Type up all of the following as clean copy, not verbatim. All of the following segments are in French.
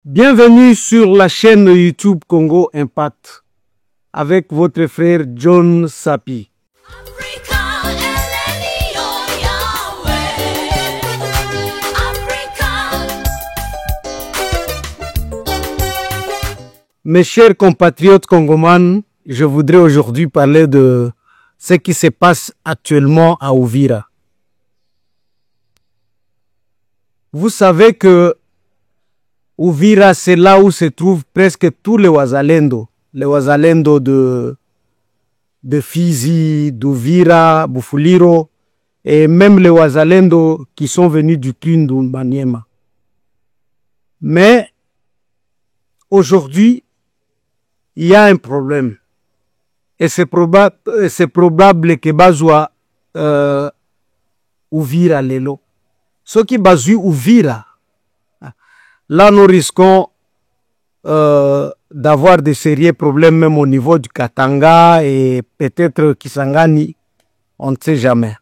Bienvenue sur la chaîne YouTube Congo Impact avec votre frère John Sapi. Mes chers compatriotes congomans, je voudrais aujourd'hui parler de ce qui se passe actuellement à Uvira. Vous savez que Uvira, c'est là où se trouvent presque tous les Wazalendo de Fizi, d'Uvira, Bufuliro, et même les Wazalendo qui sont venus du Kindu Maniema. Mais aujourd'hui, il y a un problème. Et c'est probable que Bazwa Uvira Lelo. Ce qui bazui Uvira, là nous risquons d'avoir de sérieux problèmes même au niveau du Katanga et peut-être Kisangani, on ne sait jamais.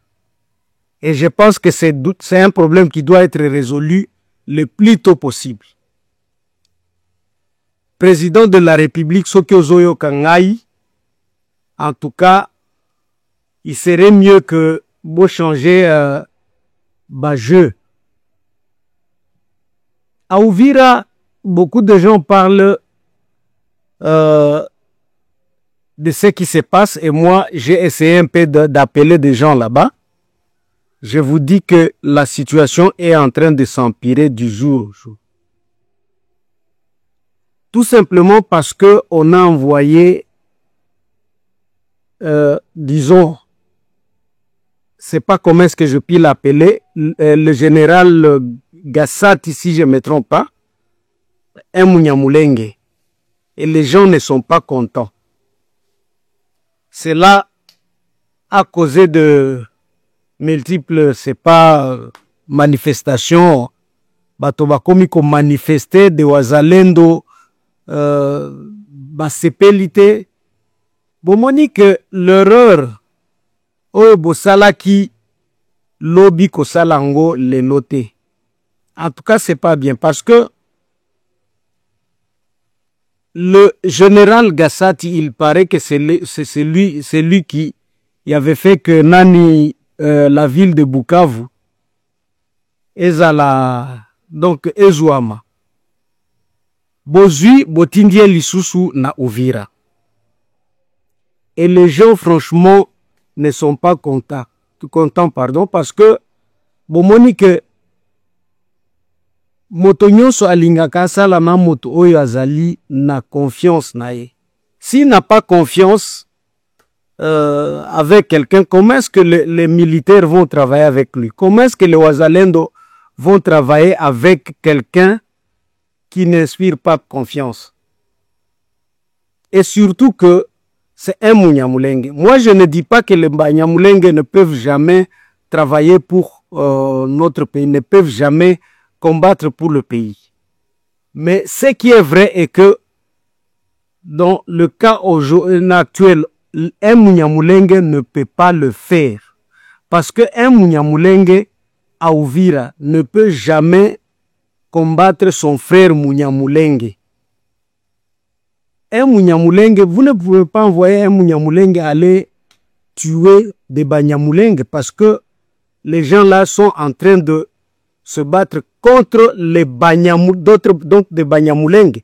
Et je pense que c'est un problème qui doit être résolu le plus tôt possible. Président de la République, Sokyo Zoyo Kangai, en tout cas, il serait mieux que vous changer jeu. À Uvira, beaucoup de gens parlent de ce qui se passe et moi, j'ai essayé un peu d'appeler des gens là-bas. Je vous dis que la situation est en train de s'empirer du jour au jour. Tout simplement parce qu'on a envoyé, disons, c'est pas comment est-ce que je puis l'appeler, le général Gassati, si je ne me trompe pas, un Munyamulenge. Et les gens ne sont pas contents. Cela a causé de multiples, c'est pas manifestations, batobakomi ko manifester de Wazalendo, basepelite. Bomoni que l'erreur, bosala ki lobby ko salango le noté. En tout cas, c'est pas bien parce que le général Gassati, il paraît que c'est lui qui avait fait que Nani, la ville de Bukavu, ezala, donc Ezouama, bozui botindie lisusu na Uvira. Et les gens, franchement, ne sont pas contents, parce que bomoni que moto nyonso alingaka sala na moto oyo azali na confiance na ye. S'il n'a pas confiance avec quelqu'un, comment est-ce que les militaires vont travailler avec lui? Comment est-ce que les Wazalendo vont travailler avec quelqu'un qui n'inspire pas confiance? Et surtout que c'est un Munyamulenge. Moi, je ne dis pas que les Banyamulenge ne peuvent jamais travailler pour notre pays, ne peuvent jamais combattre pour le pays. Mais ce qui est vrai est que dans le cas actuel, un Munyamulenge ne peut pas le faire. Parce qu'un Munyamulenge à Uvira ne peut jamais combattre son frère Munyamulenge. Un Munyamulenge, vous ne pouvez pas envoyer un Munyamulenge aller tuer des Banyamulenge parce que les gens là sont en train de se battre contre les d'autres Banyamulenge.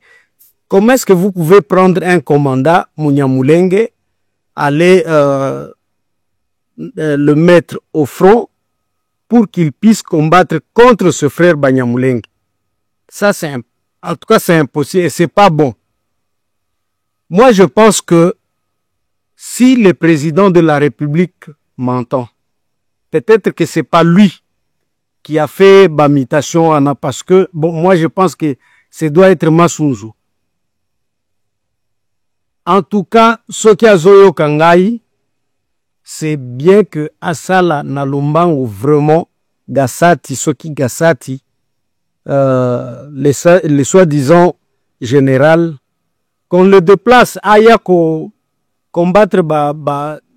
Comment est-ce que vous pouvez prendre un commandant Munyamulenge, aller le mettre au front pour qu'il puisse combattre contre ce frère Banyamulenge? Ça, en tout cas, c'est impossible et c'est pas bon. Moi, je pense que si le président de la République m'entend, peut-être que c'est pas lui qui a fait bamitation, parce que, bon, moi, je pense que ça doit être Masunzu. En tout cas, ce qui a Zoyo Kangai, c'est bien que Asala Nalumbango vraiment Gassati, Soki Gassati, les soi-disant général, qu'on le déplace ayako combattre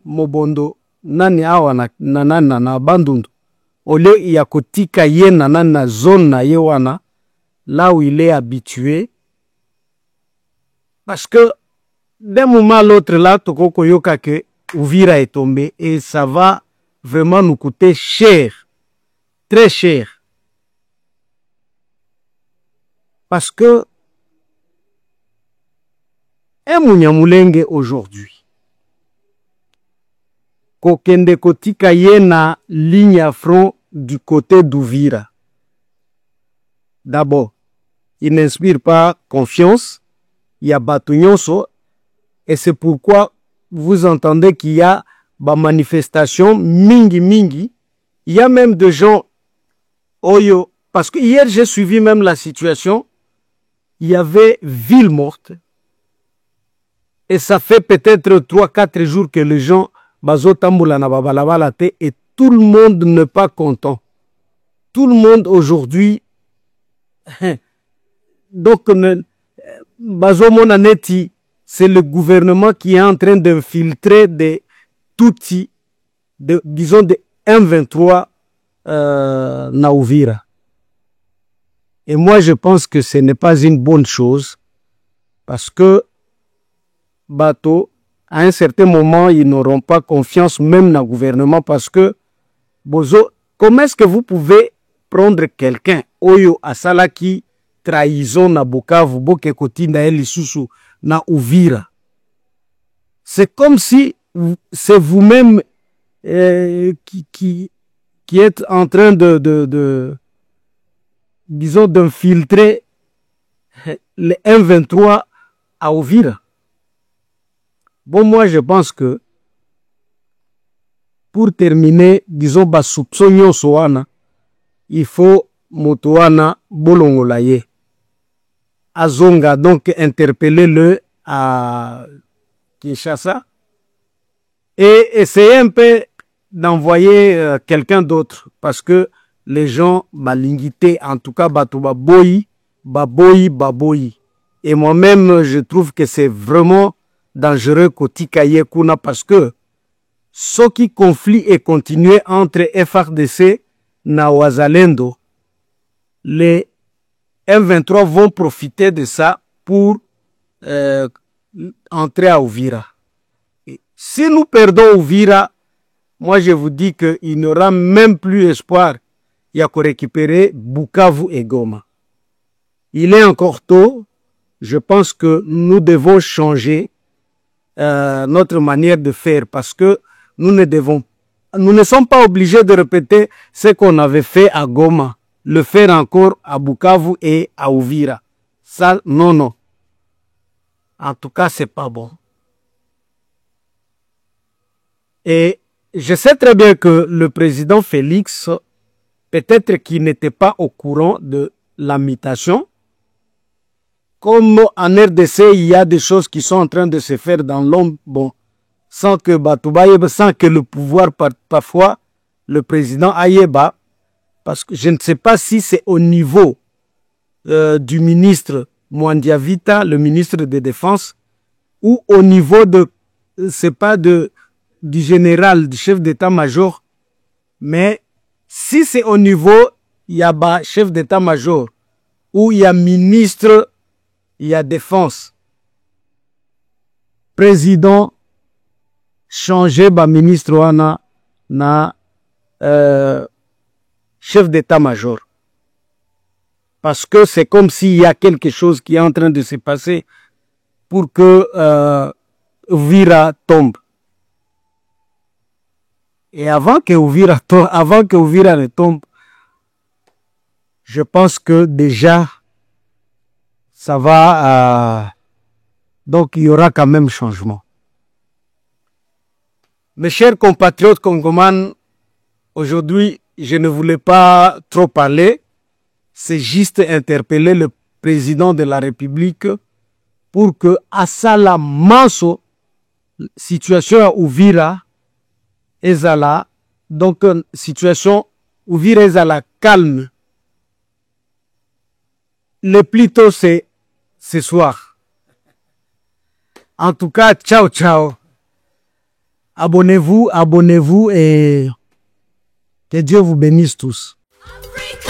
Mobondo nani awa na Bandundu. Au lieu ya kotika ye na zone na ye wana là où il est habitué. Parce que d'un moment à l'autre, là, Tokoko Yoka que Uvira est tombé et ça va vraiment nous coûter cher, très cher. Parce que un Munyamulenge aujourd'hui, kokende kotika yena ligne à front du côté d'Uvira. D'abord, il n'inspire pas confiance. Il y a Batunyonso. Et c'est pourquoi vous entendez qu'il y a des manifestations mingi. Il y a même des gens, Oyo, parce que hier j'ai suivi même la situation, il y avait ville morte. Et ça fait peut-être 3-4 jours que les gens, et tout le monde n'est pas content. Tout le monde aujourd'hui, donc, c'est le gouvernement qui est en train d'infiltrer des outils, disons des M23 na Uvira. Et moi, je pense que ce n'est pas une bonne chose parce que bateau, à un certain moment, ils n'auront pas confiance même dans le gouvernement parce que Bozo, comment est-ce que vous pouvez prendre quelqu'un Oyo Asala qui trahison na Bukavu, Boke Kotinda Elisusu na Uvira? C'est comme si c'est vous-même qui êtes en train disons, d'infiltrer les M23 à Uvira. Bon, moi, je pense que pour terminer, disons, soupçon soana, il faut motoana bolongolaye. Azonga, donc, interpellez-le à Kinshasa et essayez un peu d'envoyer quelqu'un d'autre parce que les gens malingité, en tout cas, baboyi. Et moi-même, je trouve que c'est vraiment dangereux Kotikaye Kuna parce que ce qui conflit est continué entre FRDC et Wazalendo, les M23 vont profiter de ça pour entrer à Uvira. Et si nous perdons Uvira, moi je vous dis qu'il n'y aura même plus espoir. Il y a qu'à récupérer Bukavu et Goma. Il est encore tôt. Je pense que nous devons changer notre manière de faire parce que nous ne sommes pas obligés de répéter ce qu'on avait fait à Goma, le faire encore à Bukavu et à Uvira. Ça, non. En tout cas, c'est pas bon. Et je sais très bien que le président Félix, peut-être qu'il n'était pas au courant de la mutation. Comme en RDC, il y a des choses qui sont en train de se faire dans l'ombre, bon, sans que le pouvoir, parfois, le président Ayeba, parce que je ne sais pas si c'est au niveau du ministre Mwandiavita, le ministre de Défense, ou au niveau c'est pas du général, du chef d'état-major, mais si c'est au niveau, il y a chef d'état-major, ou il y a ministre, il y a défense, président, changer ministre wana na chef d'état-major. Parce que c'est comme s'il y a quelque chose qui est en train de se passer pour que Uvira tombe. Et avant que Uvira ne tombe, je pense que déjà ça va, donc il y aura quand même changement. Mes chers compatriotes congomans, aujourd'hui, je ne voulais pas trop parler, c'est juste interpeller le président de la République pour que Asala Manso, situation à Uvira, ezala, donc situation Uvira ezala calme. Le plus tôt c'est ce soir. En tout cas, ciao. Abonnez-vous et que Dieu vous bénisse tous. Africa.